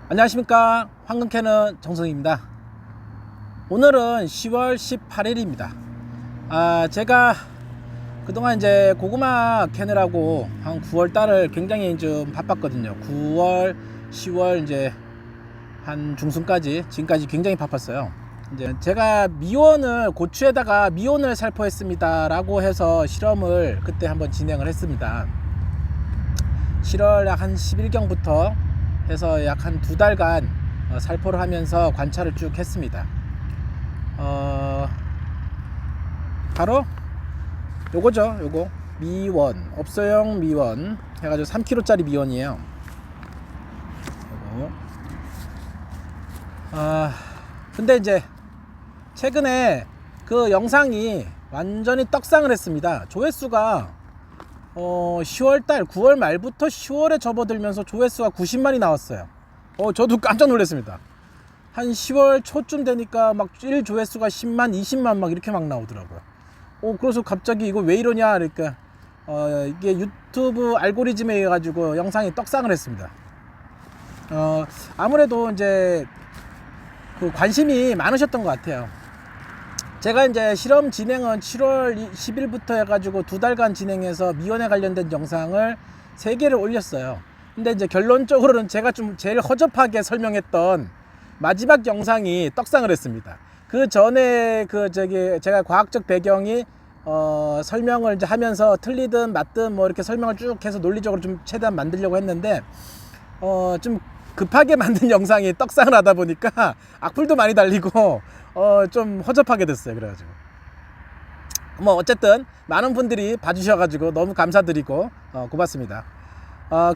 안녕하십니까, 황금캐는 정성입니다. 오늘은 10월 18일입니다. 제가 그동안 이제 고구마 캐느라고 한 9월 달을 굉장히 좀 바빴거든요. 9월 10월 이제 한 중순까지 지금까지 굉장히 바빴어요. 이제 제가 미원을 고추에다가 미원을 살포했습니다 라고 해서 실험을 그때 한번 진행을 했습니다. 7월 약 한 10일경부터 해서 약 한 2달간 살포를 하면서 관찰을 쭉 했습니다. 바로 요거죠. 요거 미원, 업소용 미원 해가지고 3kg짜리 미원이에요. 요거. 근데 이제 최근에 그 영상이 완전히 떡상을 했습니다. 조회수가 10월달 9월 말부터 10월에 접어들면서 조회수가 90만이 나왔어요. 저도 깜짝 놀랐습니다. 한 10월 초쯤 되니까 막 1조회수가 10만 20만 막 이렇게 막 나오더라고요. 그래서 갑자기 이거 왜 이러냐, 그러니까 이게 유튜브 알고리즘에 의해 가지고 영상이 떡상을 했습니다. 아무래도 이제 그 관심이 많으셨던 것 같아요. 제가 이제 실험 진행은 7월 10일부터 해가지고 2달간 진행해서 미원에 관련된 영상을 3개를 올렸어요. 근데 이제 결론적으로는 제가 좀 제일 허접하게 설명했던 마지막 영상이 떡상을 했습니다. 그 전에 제가 과학적 배경이 설명을 이제 하면서 틀리든 맞든 뭐 이렇게 설명을 쭉 해서 논리적으로 좀 최대한 만들려고 했는데 좀 급하게 만든 영상이 떡상을 하다 보니까 악플도 많이 달리고 좀 허접하게 됐어요. 그래가지고 뭐 어쨌든 많은 분들이 봐주셔가지고 너무 감사드리고 고맙습니다.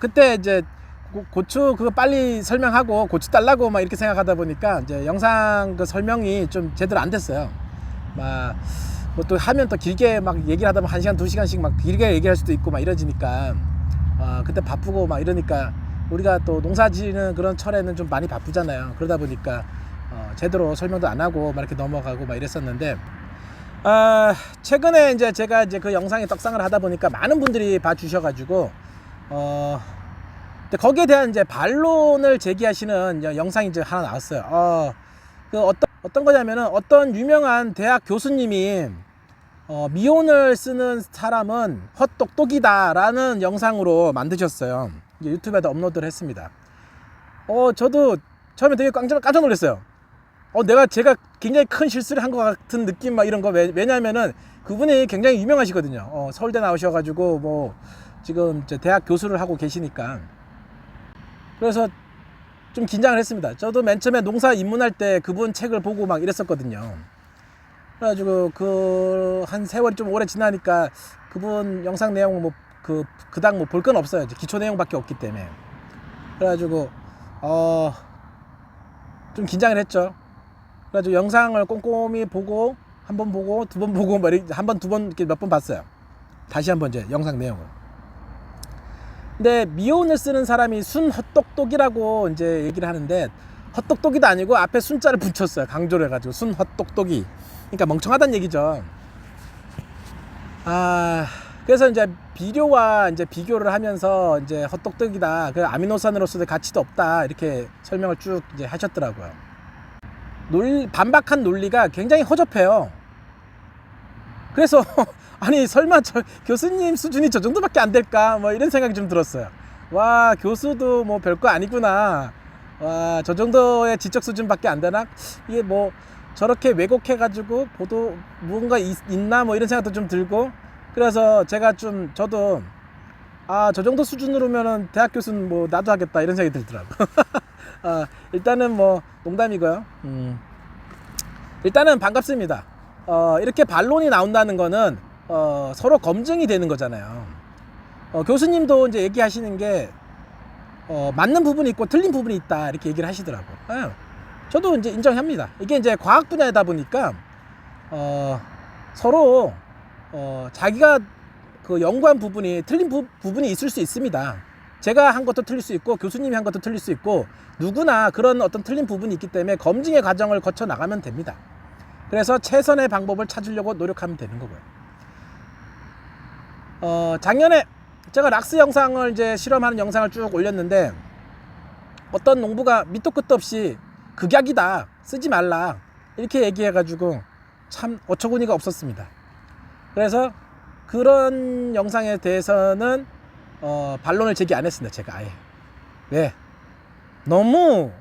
그때 이제 고추 그거 빨리 설명하고 고추 달라고 막 이렇게 생각하다 보니까 이제 영상 그 설명이 좀 제대로 안 됐어요. 막 뭐 또 하면 또 길게 막 얘기를 하다 보면 1시간 2시간씩 막 길게 얘기할 수도 있고 막 이러지니까 그때 바쁘고 막 이러니까 우리가 또 농사 지는 그런 철에는 좀 많이 바쁘잖아요. 그러다 보니까 제대로 설명도 안 하고 막 이렇게 넘어가고 막 이랬었는데 최근에 이제 제가 이제 그 영상에 떡상을 하다 보니까 많은 분들이 봐주셔가지고 거기에 대한 이제 반론을 제기하시는 영상이 이제 하나 나왔어요. 그 어떤 거냐면은 어떤 유명한 대학 교수님이 미온을 쓰는 사람은 헛똑똑이다 라는 영상으로 만드셨어요. 이제 유튜브에다 업로드를 했습니다. 저도 처음에 되게 깜짝 놀랐어요. 제가 굉장히 큰 실수를 한 것 같은 느낌 막 이런 거. 왜냐면은 그분이 굉장히 유명하시거든요. 서울대 나오셔가지고 뭐 지금 이제 대학 교수를 하고 계시니까. 그래서 좀 긴장을 했습니다. 저도 맨 처음에 농사 입문할 때 그분 책을 보고 막 이랬었거든요. 그래가지고 그 한 세월이 좀 오래 지나니까 그분 영상 내용 뭐 그닥 뭐 볼 건 없어요. 기초 내용밖에 없기 때문에. 그래가지고 좀 긴장을 했죠. 그래가지고 영상을 꼼꼼히 보고 한 번 보고 두 번 보고 한 번 두 번 이렇게 몇 번 봤어요. 다시 한번 이제 영상 내용을. 근데 미온을 쓰는 사람이 순 헛똑똑이라고 이제 얘기를 하는데 헛똑똑이도 아니고 앞에 순자를 붙였어요. 강조를 해가지고 순 헛똑똑이. 그러니까 멍청하다는 얘기죠. 그래서 이제 비료와 이제 비교를 하면서 이제 헛똑똑이다. 그 아미노산으로서의 가치도 없다. 이렇게 설명을 쭉 이제 하셨더라고요. 반박한 논리가 굉장히 허접해요. 그래서 아니 설마 저 교수님 수준이 저 정도밖에 안 될까? 뭐 이런 생각이 좀 들었어요. 와, 교수도 뭐 별거 아니구나. 와, 저 정도의 지적 수준밖에 안 되나? 이게 뭐 저렇게 왜곡해가지고 보도 무언가 있나 뭐 이런 생각도 좀 들고. 그래서 제가 저도 저 정도 수준으로면은 대학 교수는 뭐 나도 하겠다 이런 생각이 들더라고. 일단은 뭐 농담이고요. 일단은 반갑습니다. 이렇게 반론이 나온다는 거는 서로 검증이 되는 거잖아요. 교수님도 이제 얘기하시는 게 맞는 부분이 있고 틀린 부분이 있다 이렇게 얘기를 하시더라고요. 저도 이제 인정합니다. 이게 이제 과학 분야이다 보니까 서로 자기가 그 연구한 부분이 틀린 부분이 있을 수 있습니다. 제가 한 것도 틀릴 수 있고 교수님이 한 것도 틀릴 수 있고 누구나 그런 어떤 틀린 부분이 있기 때문에 검증의 과정을 거쳐 나가면 됩니다. 그래서 최선의 방법을 찾으려고 노력하면 되는 거고요. 작년에 제가 락스 영상을 이제 실험하는 영상을 쭉 올렸는데 어떤 농부가 밑도 끝도 없이 극약이다, 쓰지 말라, 이렇게 얘기해가지고 참 어처구니가 없었습니다. 그래서 그런 영상에 대해서는 반론을 제기 안 했습니다. 제가 아예. 왜? 너무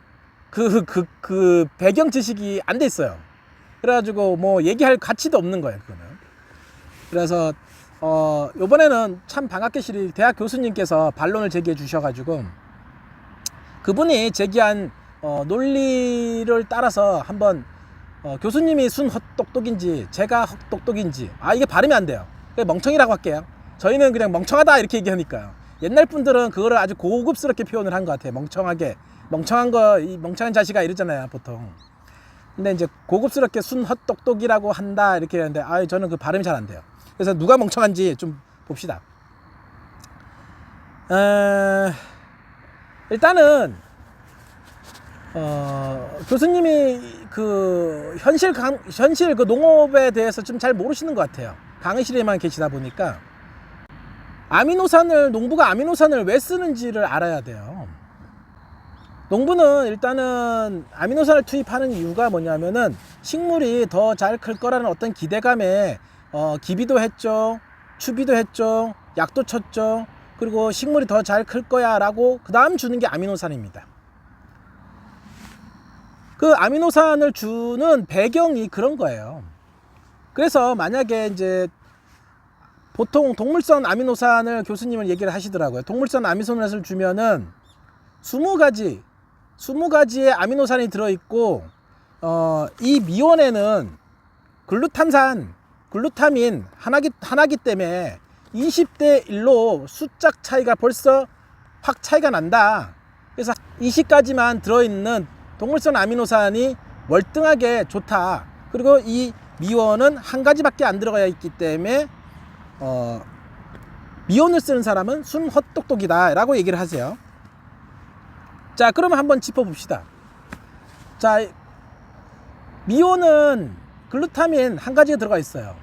그 배경 지식이 안 돼 있어요. 그래가지고 뭐 얘기할 가치도 없는 거예요, 그거는. 그래서 요번에는 참 반갑게 시리 대학 교수님께서 반론을 제기해 주셔가지고 그분이 제기한 논리를 따라서 한번 교수님이 순 헛똑똑인지 제가 헛똑똑인지, 이게 발음이 안 돼요. 멍청이라고 할게요. 저희는 그냥 멍청하다 이렇게 얘기하니까요. 옛날 분들은 그거를 아주 고급스럽게 표현을 한 것 같아요. 멍청하게, 멍청한 거, 이 멍청한 자식아 이러잖아요, 보통. 근데 이제 고급스럽게 순 헛똑똑이라고 한다 이렇게 하는데 저는 그 발음이 잘 안 돼요. 그래서 누가 멍청한지 좀 봅시다. 일단은 교수님이 그 현실 그 농업에 대해서 좀 잘 모르시는 것 같아요. 강의실에만 계시다 보니까. 농부가 아미노산을 왜 쓰는지를 알아야 돼요. 농부는 일단은 아미노산을 투입하는 이유가 뭐냐면은 식물이 더 잘 클 거라는 어떤 기대감에 기비도 했죠, 추비도 했죠, 약도 쳤죠. 그리고 식물이 더 잘 클 거야 라고 그 다음 주는 게 아미노산입니다. 그 아미노산을 주는 배경이 그런 거예요. 그래서 만약에 이제 보통 동물성 아미노산을 교수님은 얘기를 하시더라고요. 동물성 아미노산을 주면은 20가지의 아미노산이 들어있고 이 미원에는 글루타민 하나기 때문에 20대 1로 숫자 차이가 벌써 확 차이가 난다. 그래서 20가지만 들어있는 동물성 아미노산이 월등하게 좋다. 그리고 이 미원은 한 가지밖에 안 들어가 있기 때문에 미원을 쓰는 사람은 순 헛똑똑이다 라고 얘기를 하세요. 자, 그러면 한번 짚어봅시다. 자, 미원은 글루타민 한 가지가 들어가 있어요.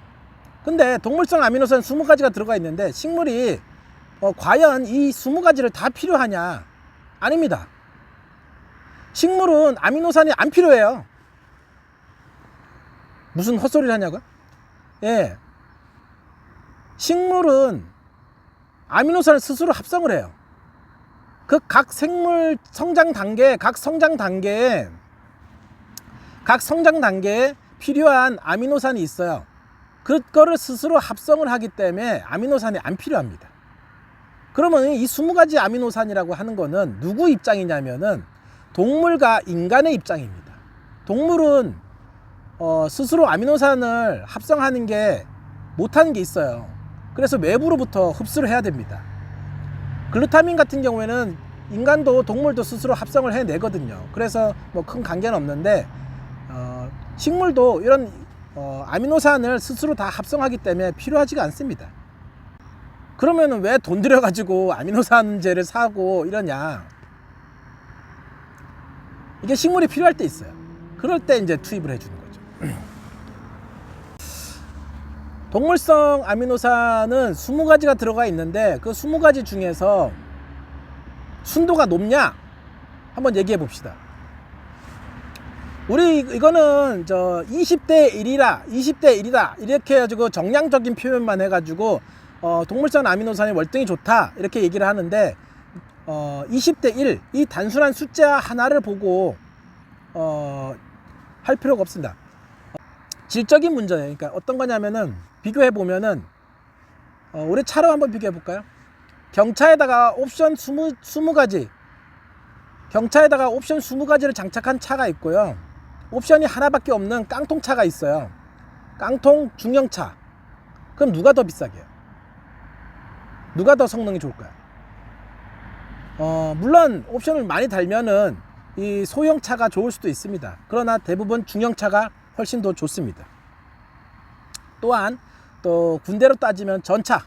근데 동물성 아미노산 20가지가 들어가 있는데 식물이 과연 이 20가지를 다 필요하냐? 아닙니다. 식물은 아미노산이 안 필요해요. 무슨 헛소리를 하냐고요? 예. 식물은 아미노산을 스스로 합성을 해요. 그 각 생물 성장 단계에 필요한 아미노산이 있어요. 그거를 스스로 합성을 하기 때문에 아미노산이 안 필요합니다. 그러면 이 20가지 아미노산이라고 하는 거는 누구 입장이냐면은 동물과 인간의 입장입니다. 동물은 스스로 아미노산을 합성하는 게 못하는 게 있어요. 그래서 외부로부터 흡수를 해야 됩니다. 글루타민 같은 경우에는 인간도 동물도 스스로 합성을 해내거든요. 그래서 뭐 큰 관계는 없는데 식물도 이런 아미노산을 스스로 다 합성하기 때문에 필요하지가 않습니다. 그러면 왜 돈 들여가지고 아미노산제를 사고 이러냐? 이게 식물이 필요할 때 있어요. 그럴 때 이제 투입을 해주는 거죠. 동물성 아미노산은 20가지가 들어가 있는데 그 20가지 중에서 순도가 높냐? 한번 얘기해 봅시다. 우리 이거는 20대 1이다 이렇게 해가지고 정량적인 표현만 해가지고 동물성 아미노산이 월등히 좋다 이렇게 얘기를 하는데 20대 1 이 단순한 숫자 하나를 보고 할 필요가 없습니다. 질적인 문제예요. 그러니까 어떤 거냐면은 비교해 보면은 우리 차로 한번 비교해 볼까요? 경차에다가 옵션 20가지 경차에다가 옵션 20가지를 장착한 차가 있고요. 옵션이 하나밖에 없는 깡통차가 있어요. 깡통 중형차. 그럼 누가 더 비싸게요? 누가 더 성능이 좋을까요? 물론 옵션을 많이 달면은 이 소형차가 좋을 수도 있습니다. 그러나 대부분 중형차가 훨씬 더 좋습니다. 또한 또 군대로 따지면 전차,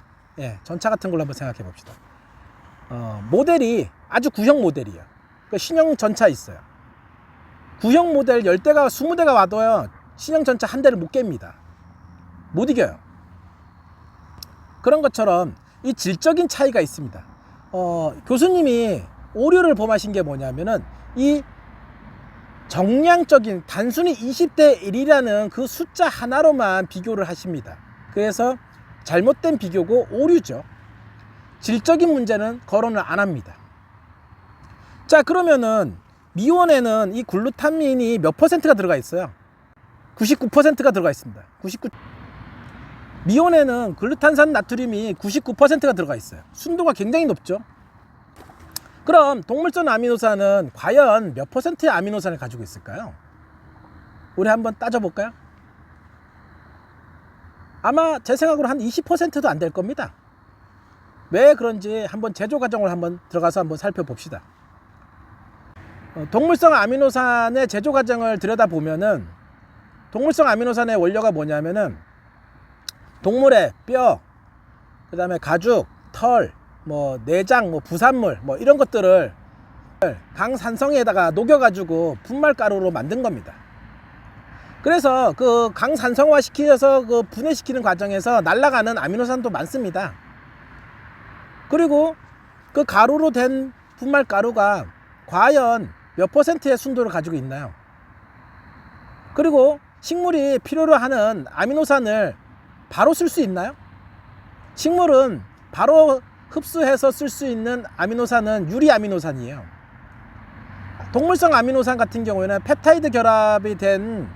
전차 같은 걸로 한번 생각해 봅시다. 모델이 아주 구형 모델이에요. 그 신형 전차 있어요. 구형 모델 10대가 20대가 와도요 신형 전차 한 대를 못 깹니다. 못 이겨요. 그런 것처럼 이 질적인 차이가 있습니다. 교수님이 오류를 범하신 게 뭐냐면은 이 정량적인 단순히 20대 1이라는 그 숫자 하나로만 비교를 하십니다. 그래서 잘못된 비교고 오류죠. 질적인 문제는 거론을 안 합니다. 자, 그러면은 미온에는 이 글루타민이 몇 퍼센트가 들어가 있어요? 99%가 들어가 있습니다. 99. 미온에는 글루탄산 나트륨이 99%가 들어가 있어요. 순도가 굉장히 높죠. 그럼 동물성 아미노산은 과연 몇 퍼센트의 아미노산을 가지고 있을까요? 우리 한번 따져볼까요? 아마 제 생각으로 한 20%도 안 될 겁니다. 왜 그런지 한번 제조 과정을 한번 들어가서 한번 살펴봅시다. 동물성 아미노산의 제조 과정을 들여다보면은 동물성 아미노산의 원료가 뭐냐면은 동물의 뼈, 그 다음에 가죽, 털, 뭐 내장, 뭐 부산물, 뭐 이런 것들을 강산성에다가 녹여가지고 분말가루로 만든 겁니다. 그래서 그 강산성화 시켜서 그 분해시키는 과정에서 날아가는 아미노산도 많습니다. 그리고 그 가루로 된 분말가루가 과연 몇 퍼센트의 순도를 가지고 있나요? 그리고 식물이 필요로 하는 아미노산을 바로 쓸 수 있나요? 식물은 바로 흡수해서 쓸 수 있는 아미노산은 유리아미노산이에요. 동물성 아미노산 같은 경우에는 펩타이드 결합이 된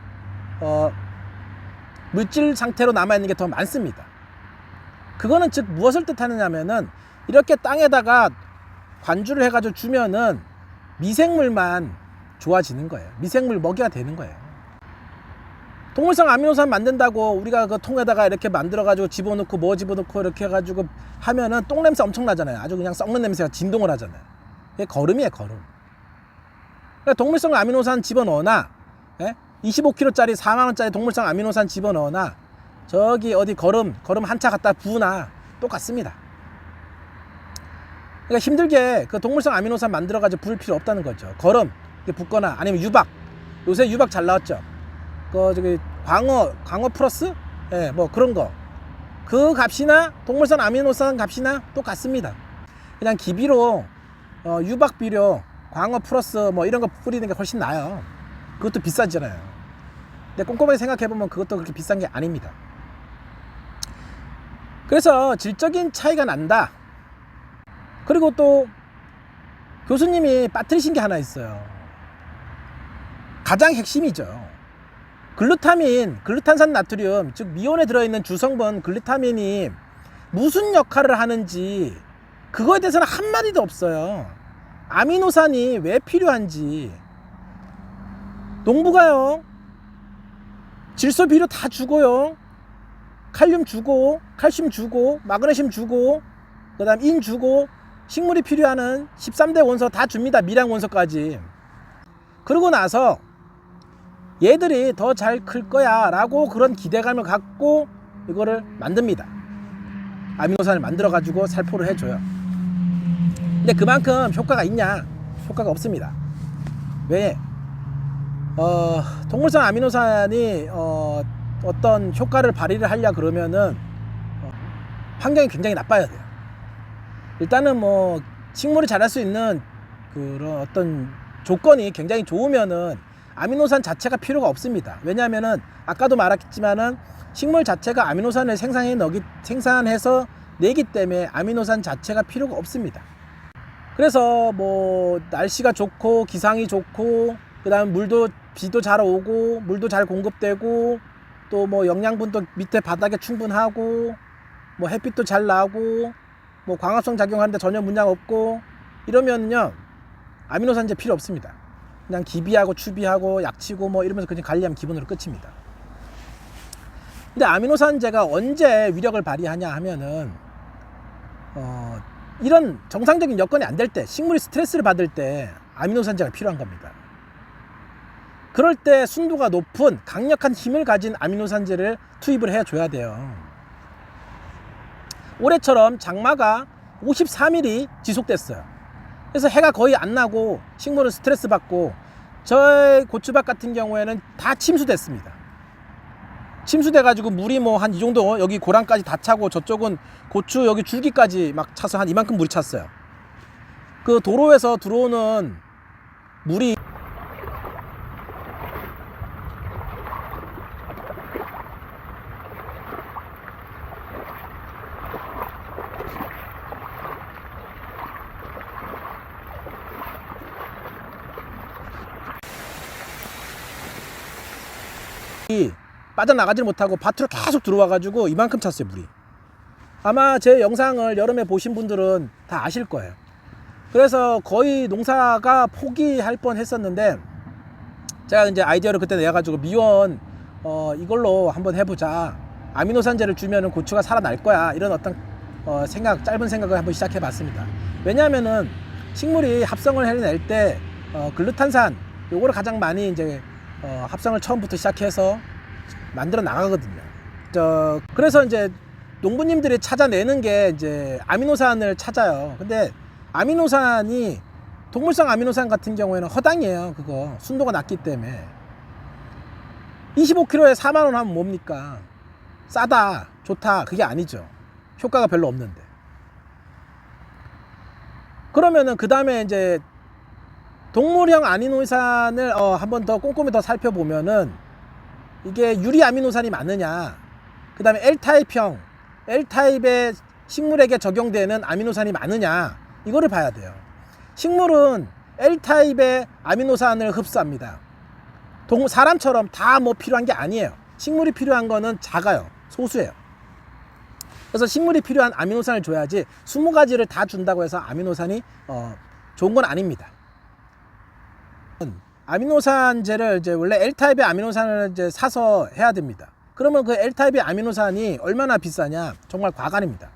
물질 상태로 남아있는 게 더 많습니다. 그거는 즉 무엇을 뜻하느냐면은 이렇게 땅에다가 관주를 해가지고 주면은 미생물만 좋아지는 거예요. 미생물 먹이가 되는 거예요. 동물성 아미노산 만든다고 우리가 그 통에다가 이렇게 만들어가지고 집어넣고 뭐 집어넣고 이렇게 해가지고 하면은 똥냄새 엄청 나잖아요. 아주 그냥 썩는 냄새가 진동을 하잖아요. 이게 거름이에요, 거름. 그러니까 동물성 아미노산 집어넣으나 25kg짜리 4만원짜리 동물성 아미노산 집어넣으나 저기 어디 거름 한 차 갖다 부으나 똑같습니다. 그러니까 힘들게 그 동물성 아미노산 만들어가지고 부을 필요 없다는 거죠. 거름 붓거나 아니면 유박, 요새 유박 잘 나왔죠. 그 저기 광어 플러스 뭐 그런 거 그 값이나 동물성 아미노산 값이나 똑같습니다. 그냥 기비로 유박 비료 광어 플러스 뭐 이런 거 뿌리는 게 훨씬 나아요. 그것도 비싸잖아요. 근데 꼼꼼하게 생각해 보면 그것도 그렇게 비싼 게 아닙니다. 그래서 질적인 차이가 난다. 그리고 또 교수님이 빠뜨리신 게 하나 있어요. 가장 핵심이죠. 글루탄산 나트륨, 즉 미온에 들어있는 주성분 글루타민이 무슨 역할을 하는지 그거에 대해서는 한마디도 없어요. 아미노산이 왜 필요한지. 농부가요 질소 비료 다 주고요, 칼륨 주고 칼슘 주고 마그네슘 주고 그 다음 인 주고 식물이 필요하는 13대 원소 다 줍니다. 미량 원소까지. 그러고 나서 얘들이 더 잘 클 거야 라고 그런 기대감을 갖고 이거를 만듭니다. 아미노산을 만들어 가지고 살포를 해줘요. 근데 그만큼 효과가 있냐? 효과가 없습니다. 왜? 동물성 아미노산이 어떤 효과를 발휘를 하려 그러면은 환경이 굉장히 나빠야 돼요. 일단은 뭐 식물이 자랄 수 있는 그런 어떤 조건이 굉장히 좋으면은 아미노산 자체가 필요가 없습니다. 왜냐하면은 아까도 말했지만은 식물 자체가 아미노산을 생산해서 내기 때문에 아미노산 자체가 필요가 없습니다. 그래서 뭐 날씨가 좋고 기상이 좋고 그다음 비도 잘 오고 물도 잘 공급되고 또 뭐 영양분도 밑에 바닥에 충분하고 뭐 햇빛도 잘 나고 뭐 광합성 작용하는데 전혀 문제가 없고 이러면요 아미노산제 필요 없습니다. 그냥 기비하고 추비하고 약치고 뭐 이러면서 그냥 관리하면 기본으로 끝입니다. 근데 아미노산제가 언제 위력을 발휘하냐 하면은 이런 정상적인 여건이 안 될 때, 식물이 스트레스를 받을 때 아미노산제가 필요한 겁니다. 그럴 때 순도가 높은 강력한 힘을 가진 아미노산제를 투입을 해줘야 돼요. 올해처럼 장마가 53일이 지속됐어요. 그래서 해가 거의 안 나고 식물은 스트레스 받고 저의 고추밭 같은 경우에는 다 침수됐습니다. 침수돼 가지고 물이 뭐 한 이 정도 여기 고랑까지 다 차고 저쪽은 고추 여기 줄기까지 막 차서 한 이만큼 물이 찼어요. 그 도로에서 들어오는 물이 빠져나가지 못하고 밭으로 계속 들어와 가지고 이만큼 찼어요, 물이. 아마 제 영상을 여름에 보신 분들은 다 아실 거예요. 그래서 거의 농사가 포기할 뻔 했었는데, 제가 이제 아이디어를 그때 내가지고 미원 이걸로 한번 해보자, 아미노산제를 주면은 고추가 살아날 거야, 이런 어떤 짧은 생각을 한번 시작해 봤습니다. 왜냐하면은 식물이 합성을 해낼 때 글루탄산 요거를 가장 많이 이제 합성을 처음부터 시작해서 만들어 나가거든요. 그래서 이제 농부님들이 찾아내는 게 이제 아미노산을 찾아요. 근데 아미노산이, 동물성 아미노산 같은 경우에는 허당이에요. 그거 순도가 낮기 때문에. 25kg에 4만 원 하면 뭡니까? 싸다, 좋다, 그게 아니죠. 효과가 별로 없는데. 그러면은 그 다음에 이제 동물형 아미노산을 한번 더 꼼꼼히 더 살펴보면은 이게 유리 아미노산이 맞느냐, 그 다음에 L타입의 식물에게 적용되는 아미노산이 많으냐, 이거를 봐야 돼요. 식물은 L타입의 아미노산을 흡수합니다. 사람처럼 다 뭐 필요한 게 아니에요. 식물이 필요한 거는 작아요. 소수예요. 그래서 식물이 필요한 아미노산을 줘야지 20가지를 다 준다고 해서 아미노산이 좋은 건 아닙니다. 아미노산제를 이제 원래 L타입의 아미노산을 이제 사서 해야 됩니다. 그러면 그 L타입의 아미노산이 얼마나 비싸냐? 정말 과간입니다.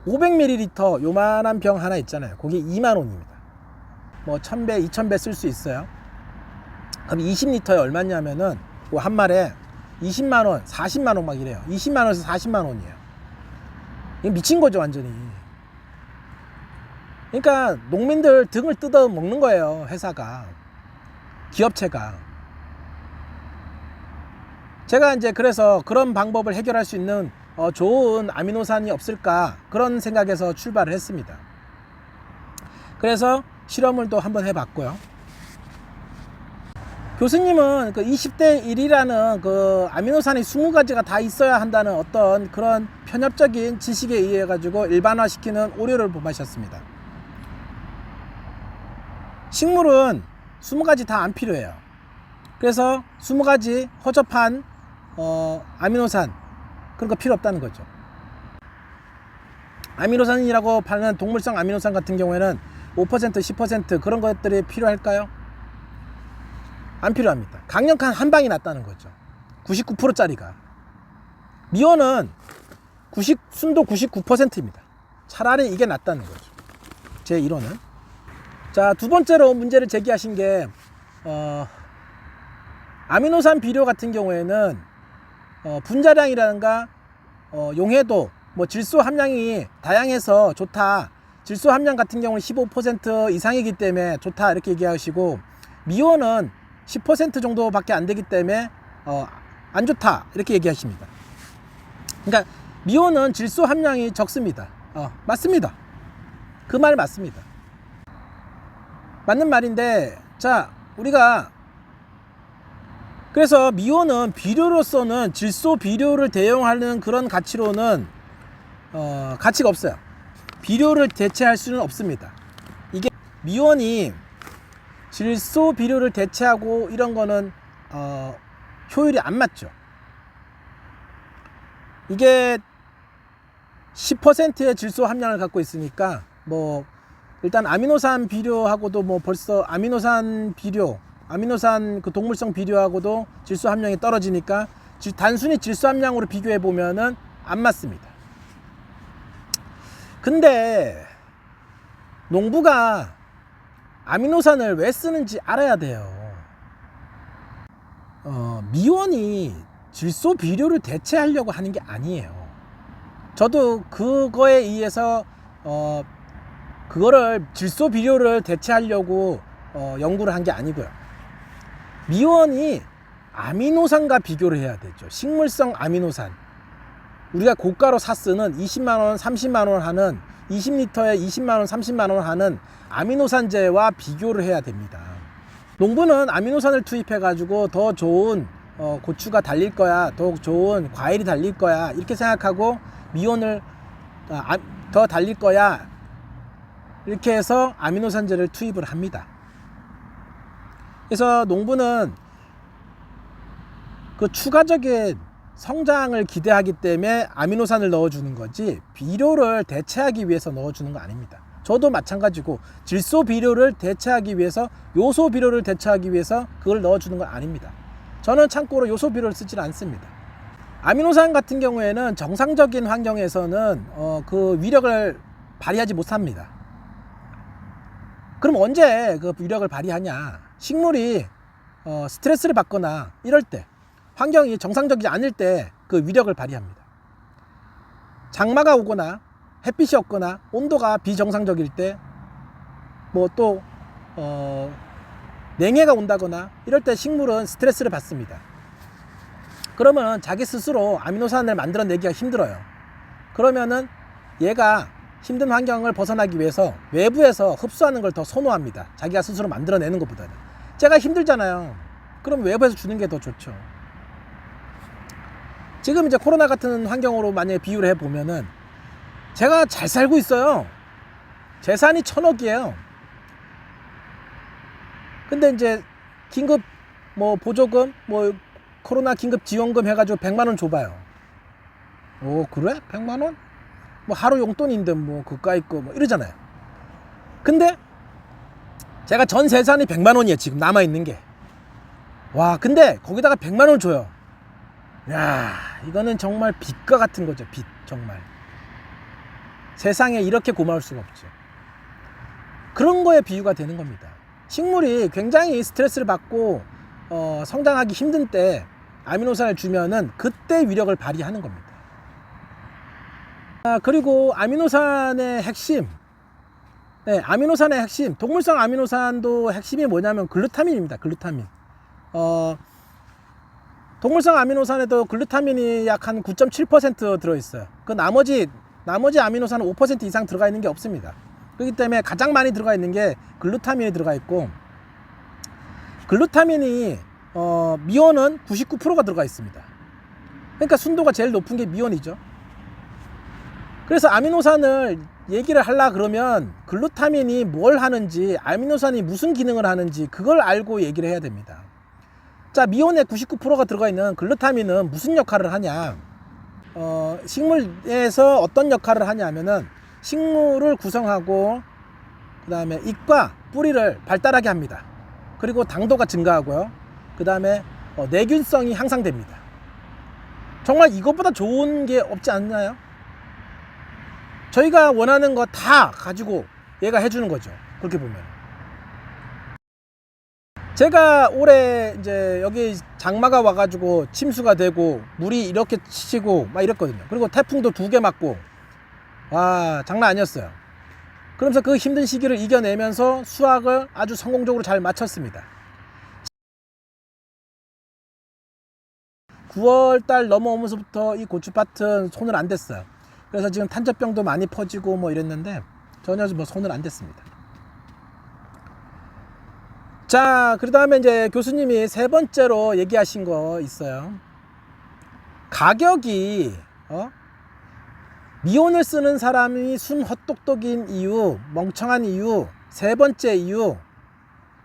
500ml 요만한 병 하나 있잖아요. 거기 2만 원입니다. 뭐 1000배, 2000배 쓸 수 있어요. 그럼 20리터에 얼마냐면은 한 말에 20만 원, 40만 원 막 이래요. 20만 원에서 40만 원이에요. 이게 미친 거죠, 완전히. 그러니까 농민들 등을 뜯어 먹는 거예요, 회사가, 기업체가. 제가 이제 그래서 그런 방법을 해결할 수 있는 좋은 아미노산이 없을까, 그런 생각에서 출발을 했습니다. 그래서 실험을 또 한번 해봤고요. 교수님은 그 20대 1이라는 그 아미노산이 20가지가 다 있어야 한다는 어떤 그런 편협적인 지식에 의해 가지고 일반화시키는 오류를 범하셨습니다. 식물은 20가지 다 안 필요해요. 그래서 20가지 허접한 아미노산, 그런 거 필요 없다는 거죠. 아미노산이라고 파는 동물성 아미노산 같은 경우에는 5%, 10% 그런 것들이 필요할까요? 안 필요합니다. 강력한 한 방이 낫다는 거죠. 99%짜리가. 미온은 순도 99%입니다. 차라리 이게 낫다는 거죠, 제 이론은. 자, 두 번째로 문제를 제기하신 게 아미노산 비료 같은 경우에는 분자량이라든가 용해도, 뭐 질소 함량이 다양해서 좋다, 질소 함량 같은 경우는 15% 이상이기 때문에 좋다, 이렇게 얘기하시고, 미온은 10% 정도밖에 안 되기 때문에 안 좋다, 이렇게 얘기하십니다. 그러니까 미온은 질소 함량이 적습니다. 맞습니다. 그 말 맞습니다. 맞는 말인데, 자, 우리가 그래서 미온은 비료로서는 질소 비료를 대용하는 그런 가치로는 가치가 없어요. 비료를 대체할 수는 없습니다. 이게 미온이 질소 비료를 대체하고 이런 거는 효율이 안 맞죠. 이게 10%의 질소 함량을 갖고 있으니까, 뭐 일단 아미노산 비료하고도 뭐 벌써 아미노산 그 동물성 비료하고도 질소 함량이 떨어지니까 단순히 질소 함량으로 비교해 보면은 안 맞습니다. 근데 농부가 아미노산을 왜 쓰는지 알아야 돼요. 미원이 질소 비료를 대체하려고 하는 게 아니에요. 저도 그거에 의해서 그거를 질소 비료를 대체하려고 연구를 한 게 아니고요. 미원이 아미노산과 비교를 해야 되죠. 식물성 아미노산, 우리가 고가로 사 쓰는 20만 원, 30만 원 하는 20리터에 20만원, 30만원 하는 아미노산제와 비교를 해야 됩니다. 농부는 아미노산을 투입해 가지고 더 좋은 고추가 달릴 거야, 더 좋은 과일이 달릴 거야 이렇게 생각하고 미온을 더 달릴 거야 이렇게 해서 아미노산제를 투입을 합니다. 그래서 농부는 그 추가적인 성장을 기대하기 때문에 아미노산을 넣어주는 거지 비료를 대체하기 위해서 넣어주는 거 아닙니다. 저도 마찬가지고 질소 비료를 대체하기 위해서, 요소 비료를 대체하기 위해서 그걸 넣어주는 건 아닙니다. 저는 참고로 요소 비료를 쓰질 않습니다. 아미노산 같은 경우에는 정상적인 환경에서는 그 위력을 발휘하지 못합니다. 그럼 언제 그 위력을 발휘하냐? 식물이 스트레스를 받거나 이럴 때, 환경이 정상적이지 않을 때 그 위력을 발휘합니다. 장마가 오거나 햇빛이 없거나 온도가 비정상적일 때, 뭐 또 냉해가 온다거나 이럴 때 식물은 스트레스를 받습니다. 그러면 자기 스스로 아미노산을 만들어내기가 힘들어요. 그러면은 얘가 힘든 환경을 벗어나기 위해서 외부에서 흡수하는 걸 더 선호합니다. 자기가 스스로 만들어내는 것보다는. 제가 힘들잖아요. 그럼 외부에서 주는 게 더 좋죠. 지금 이제 코로나 같은 환경으로 만약에 비유를 해보면은 제가 잘 살고 있어요. 재산이 1,000억이에요. 근데 이제 긴급 뭐 보조금, 뭐 코로나 긴급 지원금 해가지고 100만원 줘봐요. 오, 그래? 100만원? 뭐 하루 용돈인데 뭐 그까이 거 뭐 이러잖아요. 근데 제가 전 재산이 100만원이에요. 지금 남아있는 게. 와, 근데 거기다가 100만원 줘요. 야, 이거는 정말 빛과 같은 거죠. 빛, 정말. 세상에 이렇게 고마울 수가 없죠. 그런 거에 비유가 되는 겁니다. 식물이 굉장히 스트레스를 받고 성장하기 힘든 때 아미노산을 주면은 그때 위력을 발휘하는 겁니다. 그리고 아미노산의 핵심, 네, 아미노산의 핵심, 동물성 아미노산도 핵심이 뭐냐면 글루타민입니다. 글루타민. 동물성 아미노산에도 글루타민이 약 한 9.7% 들어있어요. 그 나머지 아미노산은 5% 이상 들어가 있는 게 없습니다. 그렇기 때문에 가장 많이 들어가 있는 게 글루타민이 들어가 있고, 글루타민이 미온은 99%가 들어가 있습니다. 그러니까 순도가 제일 높은 게 미온이죠. 그래서 아미노산을 얘기를 하려 그러면 글루타민이 뭘 하는지, 아미노산이 무슨 기능을 하는지 그걸 알고 얘기를 해야 됩니다. 자, 미온에 99%가 들어가 있는 글루타민은 무슨 역할을 하냐? 식물에서 어떤 역할을 하냐면은 식물을 구성하고 그 다음에 잎과 뿌리를 발달하게 합니다. 그리고 당도가 증가하고요. 그 다음에 내균성이 향상됩니다. 정말 이것보다 좋은 게 없지 않나요? 저희가 원하는 거 다 가지고 얘가 해주는 거죠. 그렇게 보면. 제가 올해 이제 여기 장마가 와가지고 침수가 되고 물이 이렇게 치고 막 이랬거든요. 그리고 태풍도 2개 맞고, 와, 장난 아니었어요. 그러면서 그 힘든 시기를 이겨내면서 수확을 아주 성공적으로 잘 마쳤습니다. 9월달 넘어오면서부터 이 고추밭은 손을 안 댔어요. 그래서 지금 탄저병도 많이 퍼지고 뭐 이랬는데 전혀 뭐 손을 안 댔습니다. 자, 그 다음에 이제 교수님이 3번째로 얘기하신 거 있어요. 가격이 미온을 쓰는 사람이 순 헛똑똑인 이유, 멍청한 이유, 3번째 이유,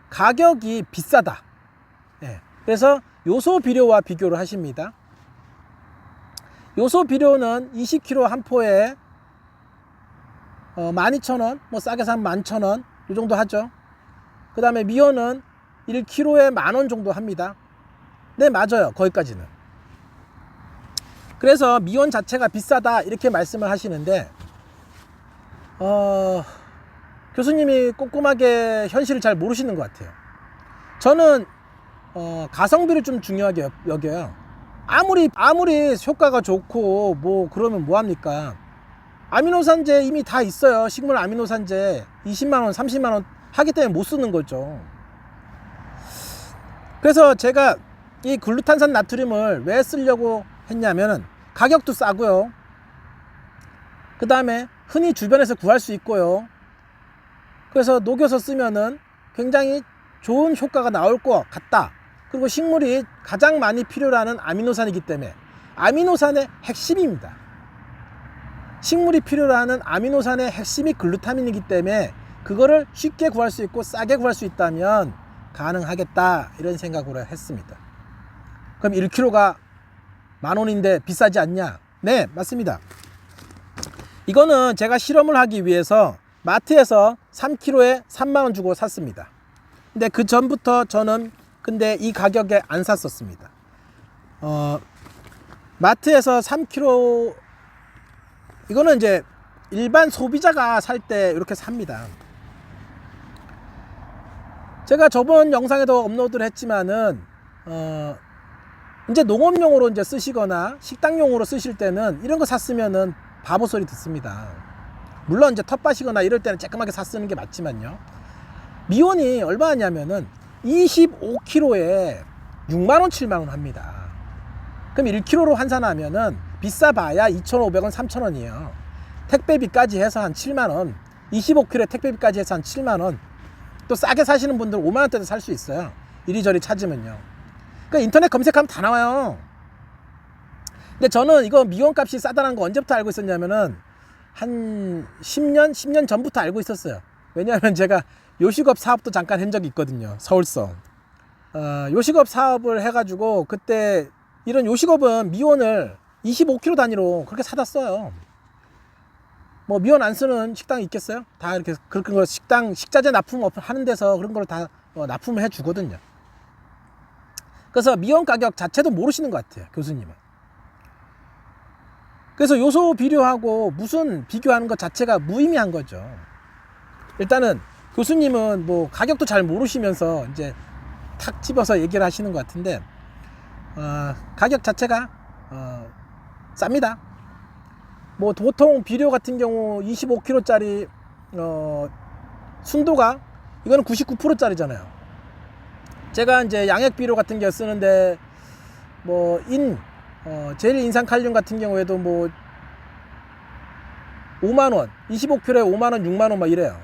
가격이 비싸다. 예. 그래서 요소 비료와 비교를 하십니다. 요소 비료는 20kg 한 포에 12,000원, 뭐 싸게 사면 11,000원 이 정도 하죠. 그 다음에 미온은 1kg에 10,000원 정도 합니다. 네, 맞아요. 거기까지는. 그래서 미온 자체가 비싸다 이렇게 말씀을 하시는데 교수님이 꼼꼼하게 현실을 잘 모르시는 것 같아요. 저는 가성비를 좀 중요하게 여겨요. 아무리 효과가 좋고 뭐 그러면 뭐합니까? 아미노산제 이미 다 있어요. 식물 아미노산제 20만원 30만원 하기 때문에 못 쓰는 거죠. 그래서 제가 이 글루탄산 나트륨을 왜 쓰려고 했냐면은 가격도 싸고요. 그 다음에 흔히 주변에서 구할 수 있고요. 그래서 녹여서 쓰면은 굉장히 좋은 효과가 나올 것 같다. 그리고 식물이 가장 많이 필요로 하는 아미노산이기 때문에 아미노산의 핵심입니다. 식물이 필요로 하는 아미노산의 핵심이 글루타민이기 때문에 그거를 쉽게 구할 수 있고 싸게 구할 수 있다면 가능하겠다, 이런 생각으로 했습니다. 그럼 1kg가 10,000원인데 비싸지 않냐? 네, 맞습니다. 이거는 제가 실험을 하기 위해서 마트에서 3kg에 30,000원 주고 샀습니다. 근데 그 전부터 저는 근데 이 가격에 안 샀었습니다. 마트에서 3kg, 이거는 이제 일반 소비자가 살 때 이렇게 삽니다. 제가 저번 영상에도 업로드를 했지만은 이제 농업용으로 이제 쓰시거나 식당용으로 쓰실 때는 이런 거 샀으면은 바보 소리 듣습니다. 물론 이제 텃밭이거나 이럴 때는 쬐끔하게 샀쓰는 게 맞지만요. 미온이 얼마 하냐면은 25kg에 60,000원, 70,000원 합니다. 그럼 1kg로 환산하면은 비싸봐야 2,500원, 3,000원이에요. 택배비까지 해서 한 70,000원, 25kg에 택배비까지 해서 한 70,000원. 또 싸게 사시는 분들 50,000원대도 살 수 있어요. 이리저리 찾으면요. 그러니까 인터넷 검색하면 다 나와요. 근데 저는 이거 미온 값이 싸다는 거 언제부터 알고 있었냐면은 한 10년 전부터 알고 있었어요. 왜냐하면 제가 요식업 사업도 잠깐 한 적이 있거든요. 서울서. 요식업 사업을 해가지고 그때 이런 요식업은 미온을 25kg 단위로 그렇게 사다 써요. 뭐 미온 안 쓰는 식당이 있겠어요? 다 이렇게 그런 거 식자재 납품 하는 데서 그런 걸 다 납품을 해 주거든요. 그래서 미온 가격 자체도 모르시는 것 같아요, 교수님은. 그래서 요소 비료하고 무슨 비교하는 것 자체가 무의미한 거죠. 일단은 교수님은 뭐 가격도 잘 모르시면서 이제 탁 집어서 얘기를 하시는 것 같은데, 가격 자체가 쌉니다. 뭐 보통 비료 같은 경우 25kg짜리 순도가 이거는 99%짜리잖아요. 제가 이제 양액 비료 같은 게 쓰는데 뭐 제일 인산 칼륨 같은 경우에도 뭐 50,000원, 25kg에 50,000원, 60,000원 막 이래요.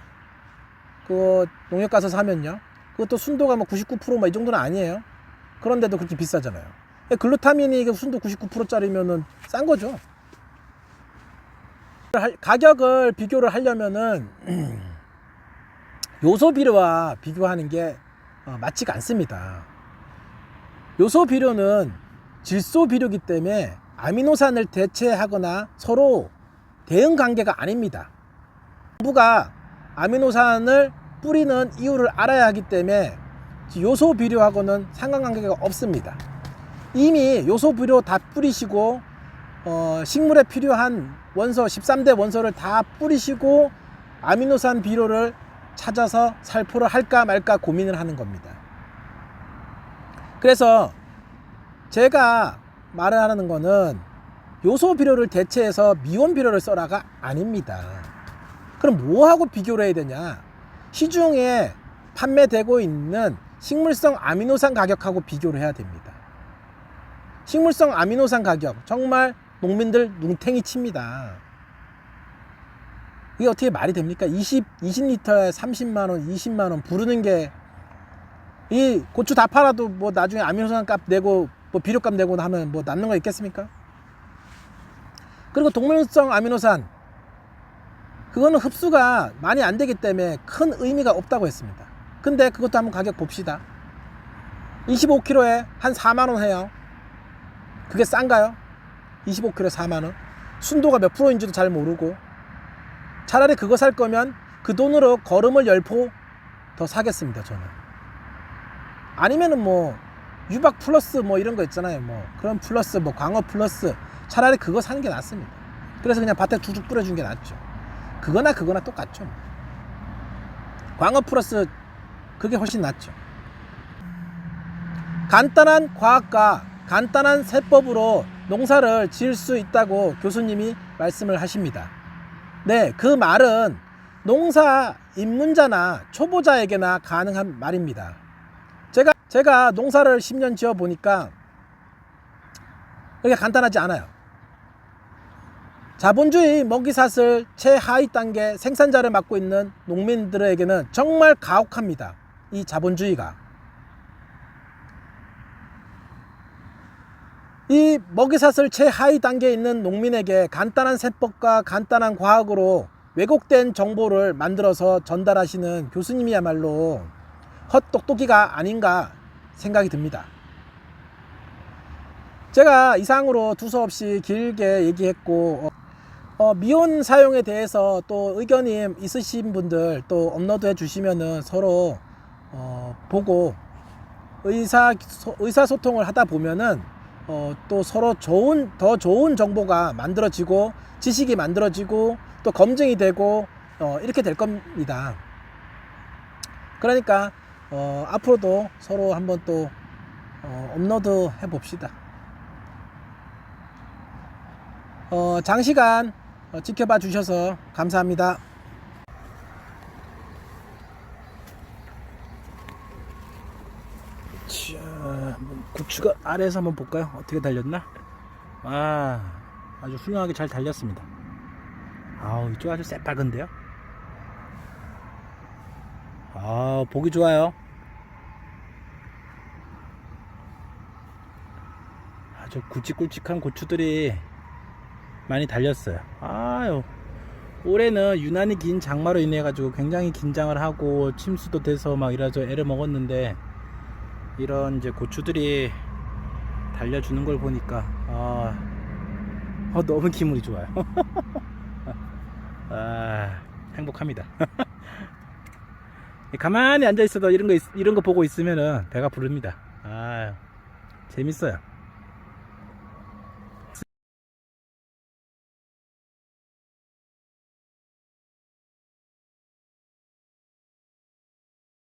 그거 농협 가서 사면요. 그것도 순도가 뭐 99% 막 이 정도는 아니에요. 그런데도 그렇게 비싸잖아요. 글루타민이 순도 99%짜리면은 싼 거죠. 가격을 비교를 하려면은 요소 비료와 비교하는 게 맞지가 않습니다. 요소 비료는 질소 비료이기 때문에 아미노산을 대체하거나 서로 대응 관계가 아닙니다. 정부가 아미노산을 뿌리는 이유를 알아야 하기 때문에 요소 비료하고는 상관관계가 없습니다. 이미 요소 비료 다 뿌리시고 식물에 필요한 원소 13대 원소를 다 뿌리시고 아미노산 비료를 찾아서 살포를 할까 말까 고민을 하는 겁니다. 그래서 제가 말을 하는 거는 요소 비료를 대체해서 미온 비료를 써라가 아닙니다. 그럼 뭐하고 비교를 해야 되냐? 시중에 판매되고 있는 식물성 아미노산 가격하고 비교를 해야 됩니다. 식물성 아미노산 가격 정말 농민들 눈탱이 칩니다. 이게 어떻게 말이 됩니까? 20리터에 30만원, 20만원 부르는 게, 이 고추 다 팔아도 뭐 나중에 아미노산 값 내고 뭐 비료값 내고 하면 뭐 남는 거 있겠습니까? 그리고 동물성 아미노산, 그거는 흡수가 많이 안 되기 때문에 큰 의미가 없다고 했습니다. 근데 그것도 한번 가격 봅시다. 25kg에 한 4만원 해요. 그게 싼가요? 25kg에 4만원. 순도가 몇 프로인지도 잘 모르고. 차라리 그거 살 거면 그 돈으로 거름을 10포 더 사겠습니다, 저는. 아니면은 뭐 유박 플러스 뭐 이런 거 있잖아요. 뭐 그런 플러스, 뭐 광어 플러스, 차라리 그거 사는 게 낫습니다. 그래서 그냥 밭에 쭉쭉 뿌려준 게 낫죠. 그거나 똑같죠. 광어 플러스 그게 훨씬 낫죠. 간단한 과학과 간단한 세법으로 농사를 지을 수 있다고 교수님이 말씀을 하십니다. 네, 그 말은 농사 입문자나 초보자에게나 가능한 말입니다. 제가 농사를 10년 지어 보니까 그게 간단하지 않아요. 자본주의 먹이사슬 최하위 단계 생산자를 맡고 있는 농민들에게는 정말 가혹합니다. 이 자본주의가. 이 먹이사슬 최하위 단계에 있는 농민에게 간단한 세법과 간단한 과학으로 왜곡된 정보를 만들어서 전달하시는 교수님이야말로 헛똑똑이가 아닌가 생각이 듭니다. 제가 이상으로 두서없이 길게 얘기했고 미온 사용에 대해서 또 의견이 있으신 분들 또 업로드해 주시면은 서로 보고 의사소통을 하다 보면은 또 서로 더 좋은 정보가 만들어지고 지식이 만들어지고 또 검증이 되고 이렇게 될 겁니다. 그러니까 앞으로도 서로 한번 또 업로드 해 봅시다. 장시간 지켜봐 주셔서 감사합니다. 자, 고추가 아래에서 한번 볼까요? 어떻게 달렸나? 아주 훌륭하게 잘 달렸습니다. 아우, 이쪽 아주 새빨간데요? 보기 좋아요. 아주 굵직굵직한 고추들이 많이 달렸어요. 올해는 유난히 긴 장마로 인해 가지고 굉장히 긴장을 하고 침수도 돼서 막 이래서 애를 먹었는데 이런 이제 고추들이 달려주는 걸 보니까 너무 기분이 좋아요. 행복합니다. 가만히 앉아 있어도 이런 거 보고 있으면은 배가 부릅니다. 재밌어요.